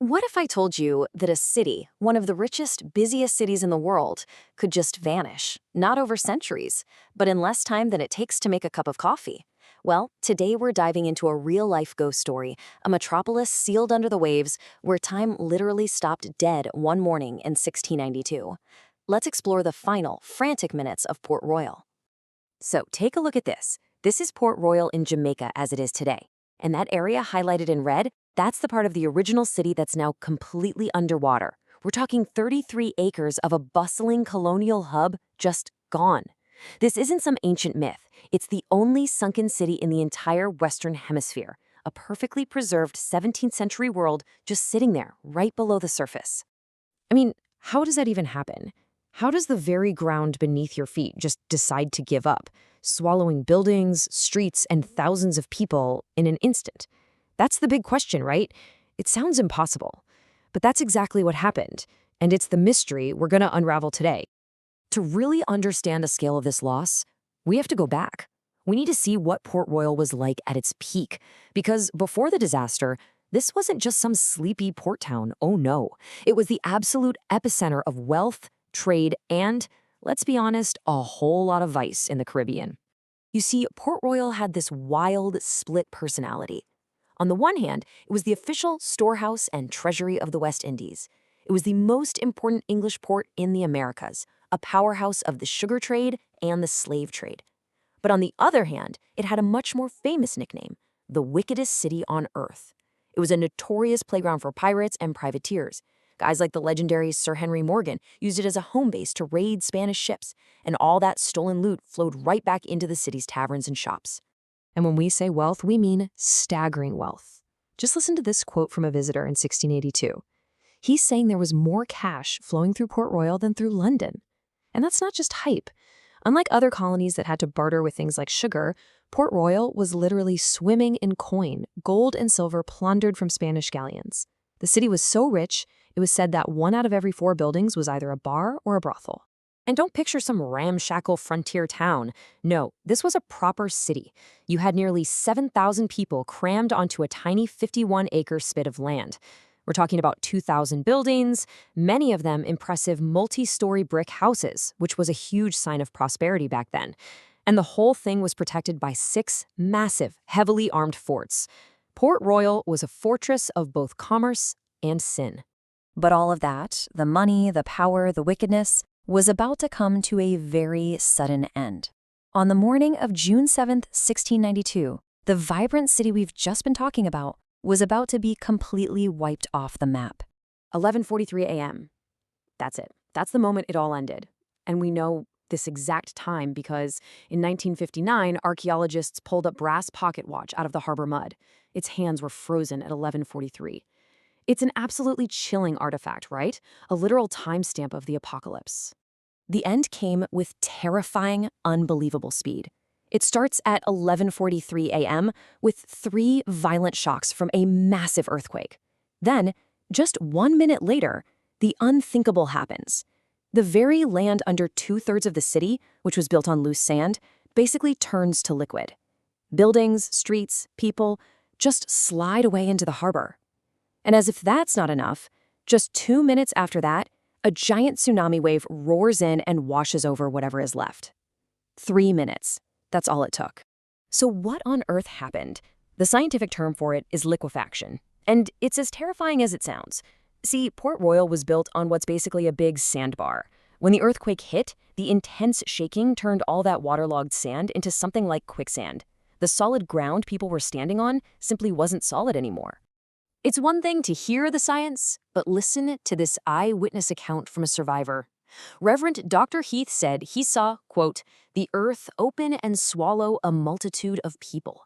What if I told you that a city, one of the richest, busiest cities in the world, could just vanish, not over centuries, but in less time than it takes to make a cup of coffee? Well, today we're diving into a real-life ghost story, a metropolis sealed under the waves where time literally stopped dead one morning in 1692. Let's explore the final, frantic minutes of Port Royal. So take a look at this. This is Port Royal in Jamaica as it is today. And that area highlighted in red, that's the part of the original city that's now completely underwater. We're talking 33 acres of a bustling colonial hub just gone. This isn't some ancient myth. It's the only sunken city in the entire Western Hemisphere, a perfectly preserved 17th century world just sitting there right below the surface. I mean, how does that even happen? How does the very ground beneath your feet just decide to give up, swallowing buildings, streets, and thousands of people in an instant? That's the big question, right? It sounds impossible. But that's exactly what happened, and it's the mystery we're going to unravel today. To really understand the scale of this loss, we have to go back. We need to see what Port Royal was like at its peak, because before the disaster, this wasn't just some sleepy port town, oh no. It was the absolute epicenter of wealth, trade, and, let's be honest, a whole lot of vice in the Caribbean. You see, Port Royal had this wild, split personality. On the one hand, it was the official storehouse and treasury of the West Indies. It was the most important English port in the Americas, a powerhouse of the sugar trade and the slave trade. But on the other hand, it had a much more famous nickname, the wickedest city on earth. It was a notorious playground for pirates and privateers. Guys like the legendary Sir Henry Morgan used it as a home base to raid Spanish ships, and all that stolen loot flowed right back into the city's taverns and shops. And when we say wealth, we mean staggering wealth. Just listen to this quote from a visitor in 1682. He's saying there was more cash flowing through Port Royal than through London. And that's not just hype. Unlike other colonies that had to barter with things like sugar, Port Royal was literally swimming in coin, gold and silver plundered from Spanish galleons. The city was so rich, it was said that 1 out of every 4 buildings was either a bar or a brothel. And don't picture some ramshackle frontier town. No, this was a proper city. You had nearly 7,000 people crammed onto a tiny 51-acre spit of land. We're talking about 2,000 buildings, many of them impressive multi-story brick houses, which was a huge sign of prosperity back then. And the whole thing was protected by 6 massive, heavily armed forts. Port Royal was a fortress of both commerce and sin. But all of that, the money, the power, the wickedness, was about to come to a very sudden end. On the morning of June 7th, 1692, the vibrant city we've just been talking about was about to be completely wiped off the map. 11:43 a.m. That's it. That's the moment it all ended. And we know this exact time because in 1959, archaeologists pulled a brass pocket watch out of the harbor mud. Its hands were frozen at 11:43. It's an absolutely chilling artifact, right? A literal timestamp of the apocalypse. The end came with terrifying, unbelievable speed. It starts at 11:43 a.m. with 3 violent shocks from a massive earthquake. Then, just 1 minute later, the unthinkable happens. The very land under 2/3 of the city, which was built on loose sand, basically turns to liquid. Buildings, streets, people just slide away into the harbor. And as if that's not enough, just 2 minutes after that, a giant tsunami wave roars in and washes over whatever is left. 3 minutes. That's all it took. So what on earth happened? The scientific term for it is liquefaction. And it's as terrifying as it sounds. See, Port Royal was built on what's basically a big sandbar. When the earthquake hit, the intense shaking turned all that waterlogged sand into something like quicksand. The solid ground people were standing on simply wasn't solid anymore. It's one thing to hear the science, but listen to this eyewitness account from a survivor. Reverend Dr. Heath said he saw, quote, the earth open and swallow a multitude of people.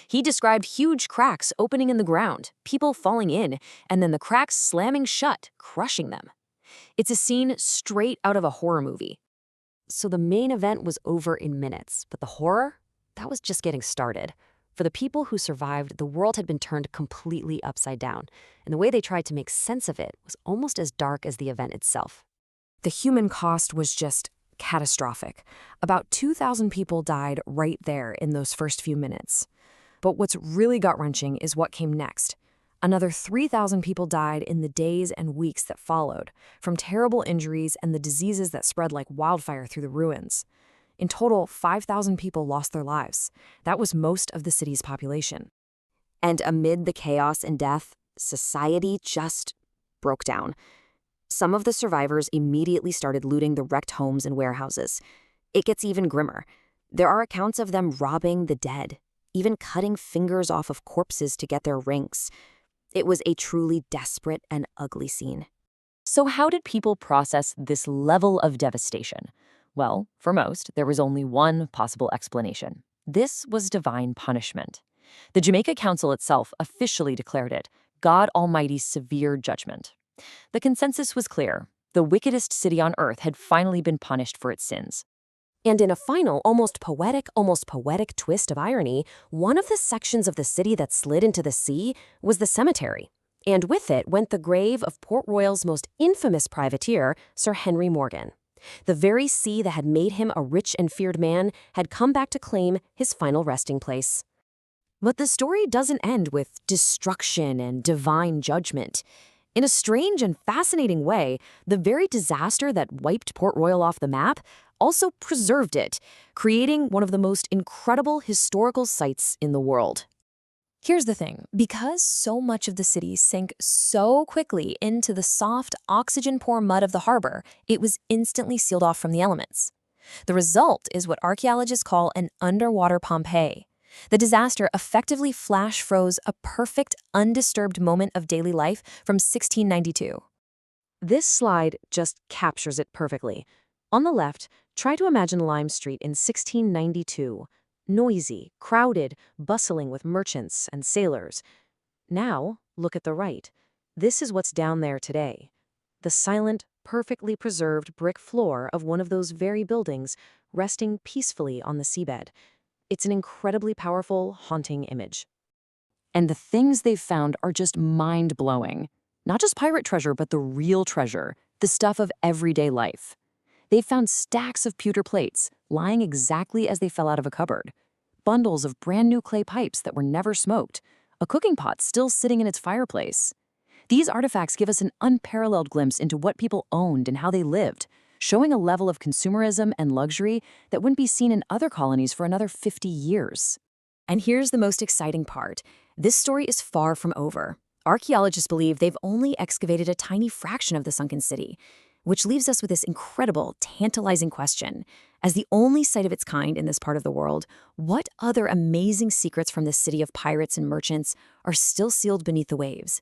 He described huge cracks opening in the ground, people falling in, and then the cracks slamming shut, crushing them. It's a scene straight out of a horror movie. So the main event was over in minutes, but the horror? That was just getting started. For the people who survived, the world had been turned completely upside down, and the way they tried to make sense of it was almost as dark as the event itself. The human cost was just catastrophic. About 2,000 people died right there in those first few minutes. But what's really gut-wrenching is what came next. Another 3,000 people died in the days and weeks that followed, from terrible injuries and the diseases that spread like wildfire through the ruins. In total, 5,000 people lost their lives. That was most of the city's population. And amid the chaos and death, society just broke down. Some of the survivors immediately started looting the wrecked homes and warehouses. It gets even grimmer. There are accounts of them robbing the dead, even cutting fingers off of corpses to get their rings. It was a truly desperate and ugly scene. So how did people process this level of devastation? Well, for most, there was only one possible explanation. This was divine punishment. The Jamaica Council itself officially declared it God Almighty's severe judgment. The consensus was clear. The wickedest city on earth had finally been punished for its sins. And in a final, almost poetic twist of irony, one of the sections of the city that slid into the sea was the cemetery. And with it went the grave of Port Royal's most infamous privateer, Sir Henry Morgan. The very sea that had made him a rich and feared man had come back to claim his final resting place. But the story doesn't end with destruction and divine judgment. In a strange and fascinating way, the very disaster that wiped Port Royal off the map also preserved it, creating one of the most incredible historical sites in the world. Here's the thing. Because so much of the city sank so quickly into the soft, oxygen-poor mud of the harbor, it was instantly sealed off from the elements. The result is what archaeologists call an underwater Pompeii. The disaster effectively flash froze a perfect, undisturbed moment of daily life from 1692. This slide just captures it perfectly. On the left, try to imagine Lime Street in 1692. Noisy, crowded, bustling with merchants and sailors. Now, look at the right. This is what's down there today. The silent, perfectly preserved brick floor of one of those very buildings, resting peacefully on the seabed. It's an incredibly powerful, haunting image. And the things they've found are just mind-blowing. Not just pirate treasure, but the real treasure, the stuff of everyday life. They've found stacks of pewter plates, lying exactly as they fell out of a cupboard. Bundles of brand new clay pipes that were never smoked. A cooking pot still sitting in its fireplace. These artifacts give us an unparalleled glimpse into what people owned and how they lived, showing a level of consumerism and luxury that wouldn't be seen in other colonies for another 50 years. And here's the most exciting part. This story is far from over. Archaeologists believe they've only excavated a tiny fraction of the sunken city, which leaves us with this incredible, tantalizing question. As the only site of its kind in this part of the world, what other amazing secrets from this city of pirates and merchants are still sealed beneath the waves?